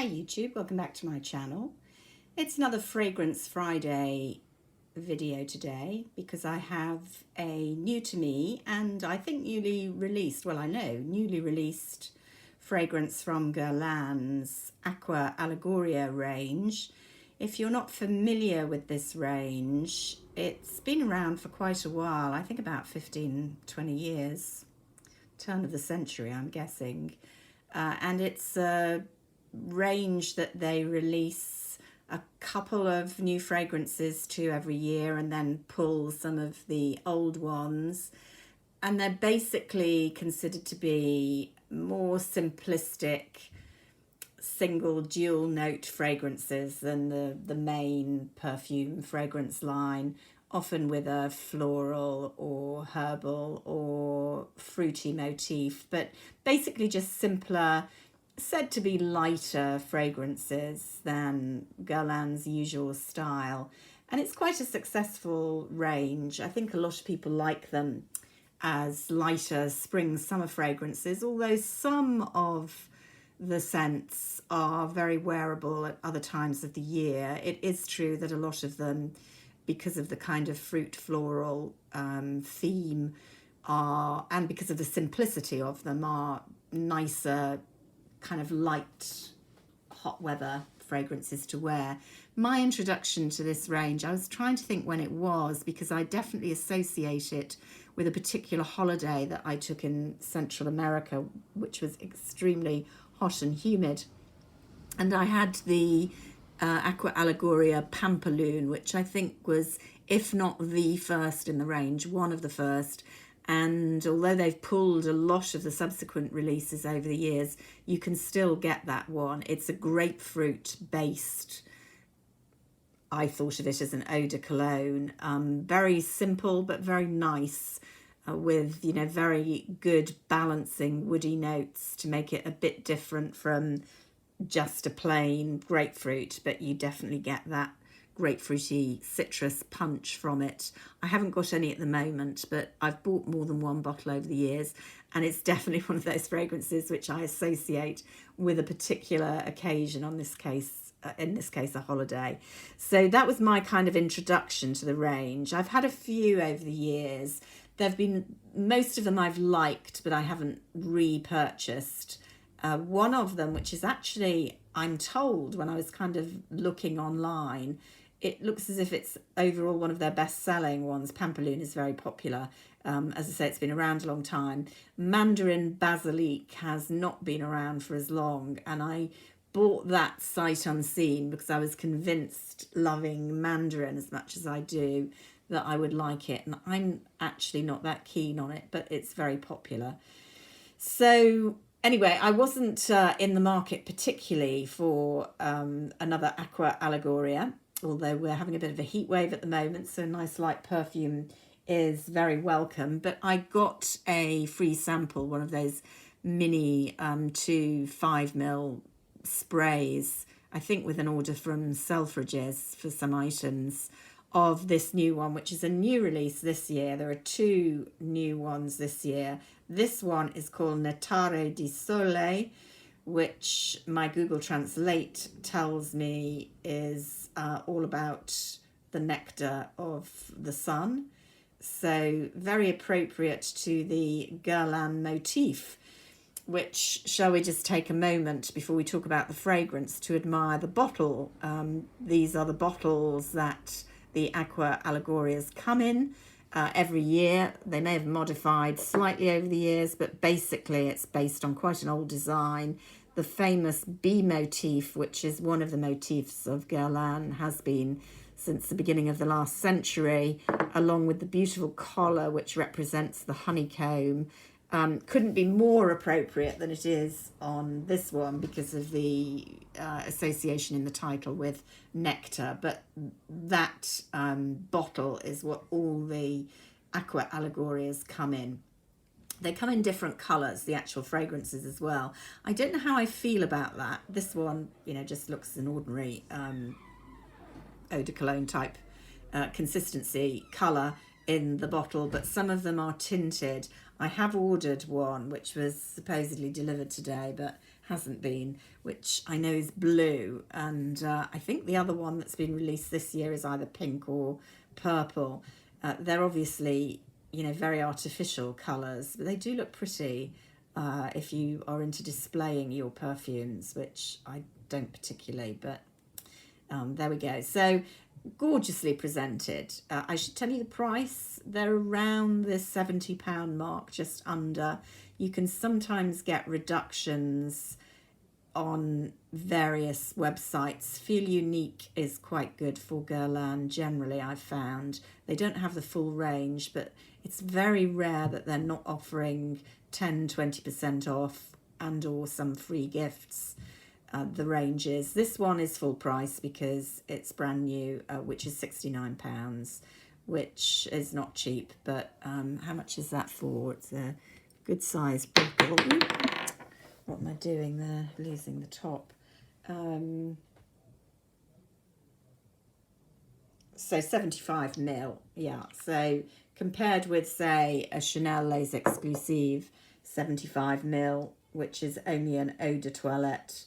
Hi YouTube, welcome back to my channel. It's another Fragrance Friday video today because I have a new to me and I think newly released, well I know, newly released fragrance from Guerlain's Aqua Allegoria range. If you're not familiar with this range, it's been around for quite a while, I think about 15-20 years, turn of the century I'm guessing, and it's a range that they release a couple of new fragrances to every year and then pull some of the old ones, and they're basically considered to be more simplistic single dual note fragrances than the main perfume fragrance line, often with a floral or herbal or fruity motif, but basically just simpler, said to be lighter fragrances than Guerlain's usual style. And it's quite a successful range. I think a lot of people like them as lighter spring summer fragrances, although some of the scents are very wearable at other times of the year. It is true that a lot of them, because of the kind of fruit floral theme, are, and because of the simplicity of them, are nicer kind of light hot weather fragrances to wear. My introduction to this range, I was trying to think when it was, because I definitely associate it with a particular holiday that I took in Central America, which was extremely hot and humid, and I had the Aqua Allegoria Pampaloon, which I think was, if not the first in the range, one of the first. And although they've pulled a lot of the subsequent releases over the years, you can still get that one. It's a grapefruit based, I thought of it as an eau de cologne, very simple but very nice, with, you know, very good balancing woody notes to make it a bit different from just a plain grapefruit, but you definitely get that grapefruity citrus punch from it. I haven't got any at the moment, but I've bought more than one bottle over the years, and it's definitely one of those fragrances which I associate with a particular occasion, in this case a holiday. So that was my kind of introduction to the range. I've had a few over the years. There've been, most of them I've liked, but I haven't repurchased. One of them, which is actually, I'm told, when I was kind of looking online, it looks as if it's overall one of their best-selling ones. Pampaloon is very popular. As I say, it's been around a long time. Mandarin Basilic has not been around for as long, and I bought that sight unseen because I was convinced, loving Mandarin as much as I do, that I would like it. And I'm actually not that keen on it, but it's very popular. So anyway, I wasn't in the market particularly for another Aqua Allegoria, although we're having a bit of a heat wave at the moment, so a nice light perfume is very welcome. But I got a free sample, one of those mini 5 ml sprays, I think with an order from Selfridges for some items, of this new one, which is a new release this year. There are two new ones this year. This one is called Nettare di Sole, which my Google Translate tells me is all about the nectar of the sun. So very appropriate to the Guerlain motif, which, shall we just take a moment before we talk about the fragrance to admire the bottle. These are the bottles that the Aqua Allegorias come in every year. They may have modified slightly over the years, but basically it's based on quite an old design. The famous bee motif, which is one of the motifs of Guerlain, has been since the beginning of the last century, along with the beautiful collar, which represents the honeycomb. Couldn't be more appropriate than it is on this one because of the association in the title with nectar. But that bottle is what all the Aqua Allegorias come in. They come in different colours, the actual fragrances as well. I don't know how I feel about that. This one, you know, just looks an ordinary eau de cologne type consistency colour in the bottle, but some of them are tinted. I have ordered one which was supposedly delivered today but hasn't been, which I know is blue, and I think the other one that's been released this year is either pink or purple. They're obviously, you know, very artificial colours, but they do look pretty if you are into displaying your perfumes, which I don't particularly, but there we go. So gorgeously presented. I should tell you the price. They're around the £70 mark, just under. You can sometimes get reductions on various websites. Feel Unique is quite good for Guerlain generally, I've found. They don't have the full range, but it's very rare that they're not offering 10-20% off and or some free gifts. The ranges. This one is full price because it's brand new, which is £69, which is not cheap, but how much is that for? It's a good size bottle. What am I doing there? Losing the top. So 75 mil, yeah. So compared with, say, a Chanel Les Exclusives 75 mil, which is only an eau de toilette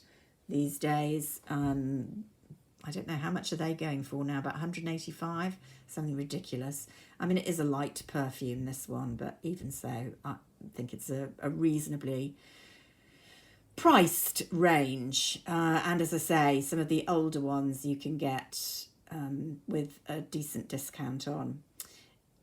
these days. I don't know, how much are they going for now? About 185? Something ridiculous. I mean, it is a light perfume, this one, but even so, I think it's a reasonably priced range. And as I say, some of the older ones you can get with a decent discount on.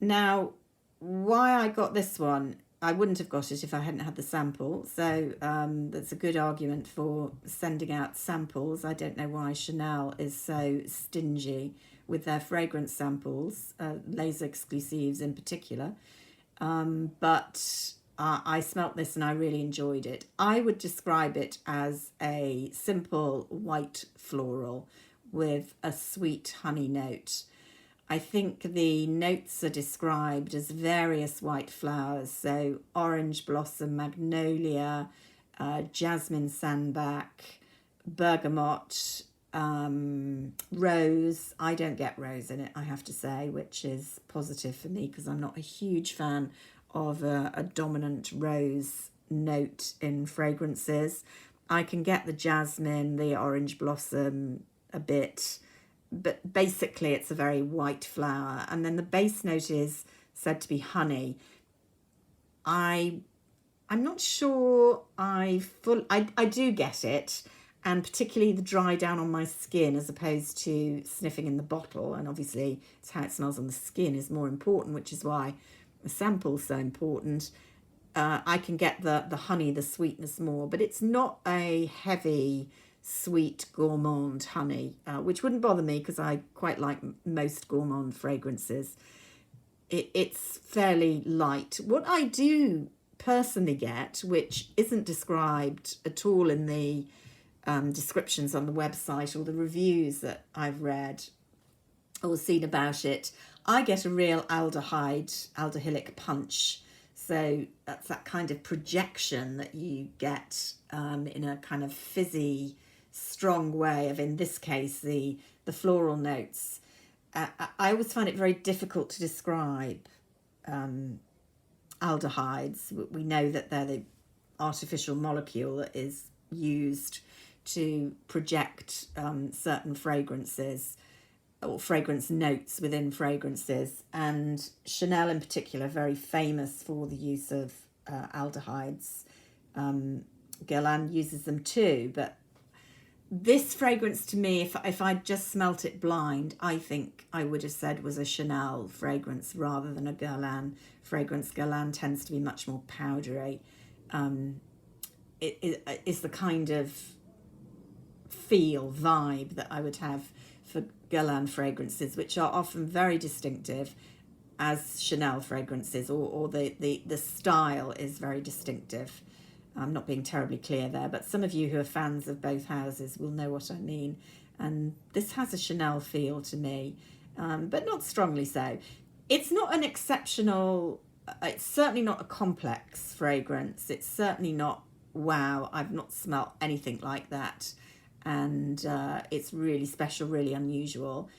Now, why I got this one, I wouldn't have got it if I hadn't had the sample. So that's a good argument for sending out samples. I don't know why Chanel is so stingy with their fragrance samples, Les Exclusives in particular. But I smelt this and I really enjoyed it. I would describe it as a simple white floral with a sweet honey note. I think the notes are described as various white flowers, so orange blossom, magnolia, jasmine sandbach, bergamot, rose. I don't get rose in it, I have to say, which is positive for me because I'm not a huge fan of a dominant rose note in fragrances. I can get the jasmine, the orange blossom a bit, but basically it's a very white flower. And then the base note is said to be honey. I'm not sure I do get it, and particularly the dry down on my skin as opposed to sniffing in the bottle. And obviously it's how it smells on the skin is more important, which is why the sample's so important. I can get the honey, the sweetness more, but it's not a heavy, sweet, gourmand honey, which wouldn't bother me because I quite like most gourmand fragrances. It's fairly light. What I do personally get, which isn't described at all in the descriptions on the website or the reviews that I've read or seen about it, I get a real aldehydic punch. So that's that kind of projection that you get in a kind of fizzy, strong way of, in this case, the floral notes. I always find it very difficult to describe aldehydes. We know that they're the artificial molecule that is used to project certain fragrances or fragrance notes within fragrances, and Chanel in particular very famous for the use of aldehydes. Guerlain uses them too, but this fragrance to me, if I'd just smelt it blind, I think I would have said was a Chanel fragrance rather than a Guerlain fragrance. Guerlain tends to be much more powdery. It is the kind of vibe that I would have for Guerlain fragrances, which are often very distinctive as Chanel fragrances, or the style is very distinctive. I'm not being terribly clear there, but some of you who are fans of both houses will know what I mean. And this has a Chanel feel to me, but not strongly so. It's not an exceptional, it's certainly not a complex fragrance. It's certainly not, wow, I've not smelt anything like that. And it's really special, really unusual,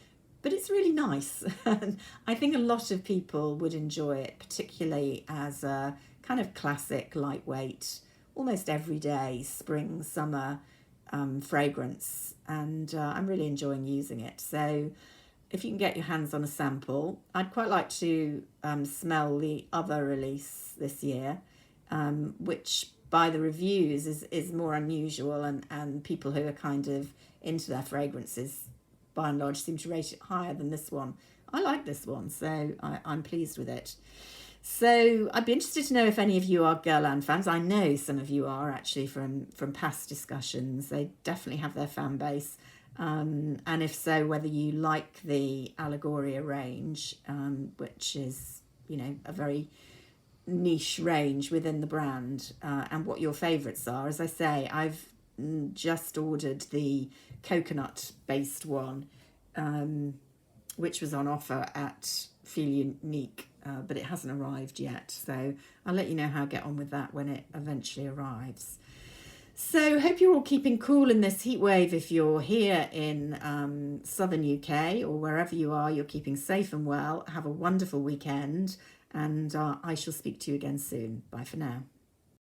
but it's really nice. And I think a lot of people would enjoy it, particularly as a kind of classic, lightweight, almost everyday spring, summer fragrance, and I'm really enjoying using it. So if you can get your hands on a sample, I'd quite like to smell the other release this year, which by the reviews is more unusual, and people who are kind of into their fragrances by and large seem to rate it higher than this one. I like this one, so I'm pleased with it. So I'd be interested to know if any of you are Guerlain fans. I know some of you are actually from past discussions. They definitely have their fan base. And if so, whether you like the Allegoria range, which is, you know, a very niche range within the brand, and what your favourites are. As I say, I've just ordered the coconut based one, which was on offer at Feel Unique, but it hasn't arrived yet. So I'll let you know how I get on with that when it eventually arrives. So hope you're all keeping cool in this heat wave. If you're here in southern UK or wherever you are, you're keeping safe and well. Have a wonderful weekend, and I shall speak to you again soon. Bye for now.